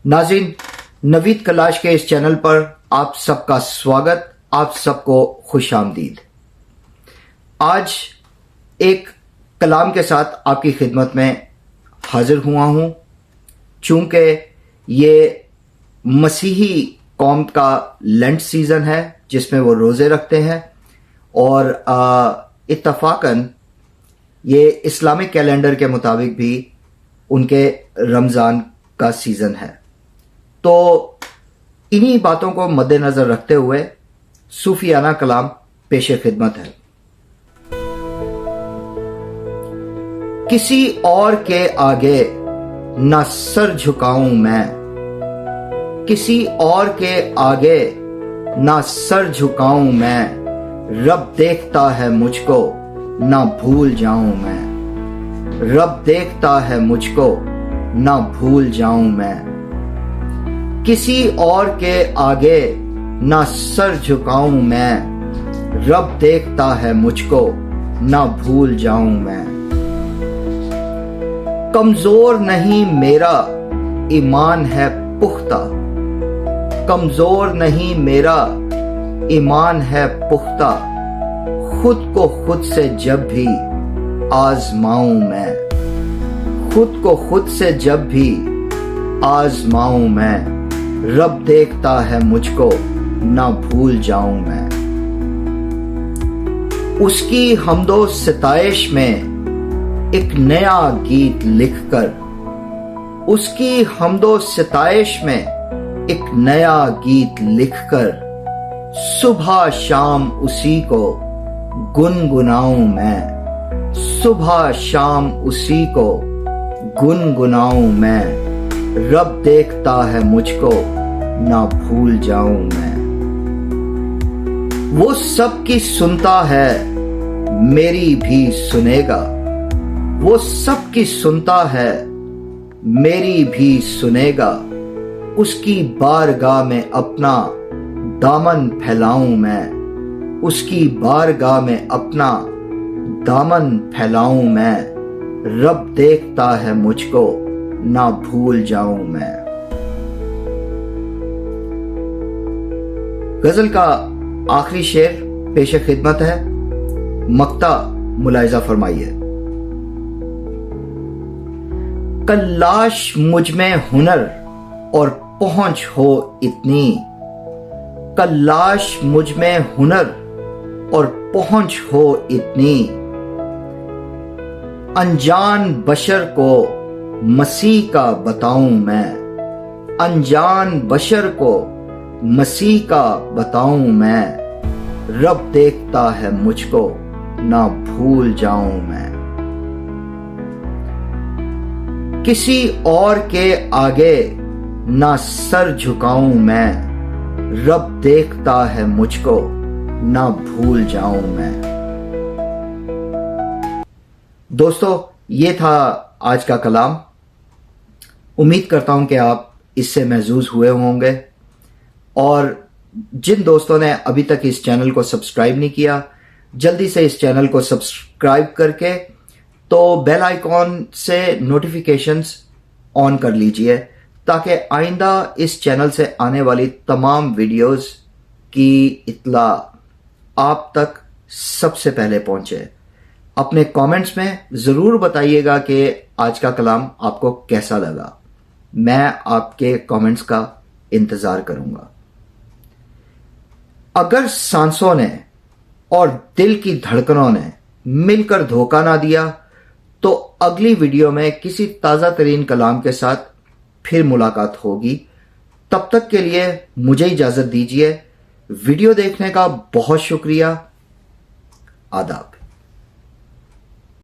नाज़रीन, नवीद कलाश के इस चैनल पर आप सबका स्वागत, आप सबको खुशामदीद। आज एक कलाम के साथ आपकी खिदमत में हाजिर हुआ हूँ। चूँकि ये मसीही कौम का लेंट सीज़न है जिसमें वो रोज़े रखते हैं और इत्तफाकन ये इस्लामिक कैलेंडर के मुताबिक भी उनके रमज़ान का सीज़न है। तो इन्हीं बातों को मद्देनज़र रखते हुए सूफियाना कलाम पेशे खिदमत है। किसी और के आगे ना सर झुकाऊं मैं, किसी और के आगे ना सर झुकाऊं मैं, रब देखता है मुझको ना भूल जाऊं मैं, रब देखता है मुझको ना भूल जाऊं मैं। किसी और के आगे ना सर झुकाऊं मैं, रब देखता है मुझको ना भूल जाऊं मैं। कमजोर नहीं मेरा ईमान है पुख्ता, कमजोर नहीं मेरा ईमान है पुख्ता, खुद को खुद से जब भी आजमाऊं मैं, खुद को खुद से जब भी आजमाऊं मैं, रब देखता है मुझको ना भूल जाऊं मैं। उसकी हमदो सिताइश में एक नया गीत लिखकर, उसकी हमदो सिताइश में एक नया गीत लिखकर, सुबह शाम उसी को गुनगुनाऊं मैं, सुबह शाम उसी को गुनगुनाऊं मैं, रब देखता है मुझको ना भूल जाऊं मैं। वो सबकी सुनता है मेरी भी सुनेगा, वो सबकी सुनता है मेरी भी सुनेगा, उसकी बारगाह में अपना दामन फैलाऊं मैं, उसकी बारगाह में अपना दामन फैलाऊं मैं, रब देखता है मुझको ना भूल जाऊं मैं। गजल का आखिरी शेर पेशे खिदमत है, मक्ता मुलाहिजा फरमाइए। कल्लाश मुझ में हुनर और पहुंच हो इतनी, कल्लाश मुझ में हुनर और पहुंच हो इतनी, अनजान बशर को मसीह का बताऊं मैं, अनजान बशर को मसीह का बताऊं मैं, रब देखता है मुझको ना भूल जाऊं मैं। किसी और के आगे ना सर झुकाऊं मैं, रब देखता है मुझको ना भूल जाऊं मैं। दोस्तों, ये था आज का कलाम। उम्मीद करता हूं कि आप इससे महजूज हुए होंगे, और जिन दोस्तों ने अभी तक इस चैनल को सब्सक्राइब नहीं किया, जल्दी से इस चैनल को सब्सक्राइब करके तो बेल आइकॉन से नोटिफिकेशंस ऑन कर लीजिए, ताकि आइंदा इस चैनल से आने वाली तमाम वीडियोस की इत्तला आप तक सबसे पहले पहुंचे। अपने कमेंट्स में ज़रूर बताइएगा कि आज का कलाम आपको कैसा लगा। मैं आपके कमेंट्स का इंतज़ार करूंगा। अगर सांसों ने और दिल की धड़कनों ने मिलकर धोखा ना दिया, तो अगली वीडियो में किसी ताज़ा तरीन कलाम के साथ फिर मुलाकात होगी। तब तक के लिए मुझे इजाज़त दीजिए। वीडियो देखने का बहुत शुक्रिया। आदाब।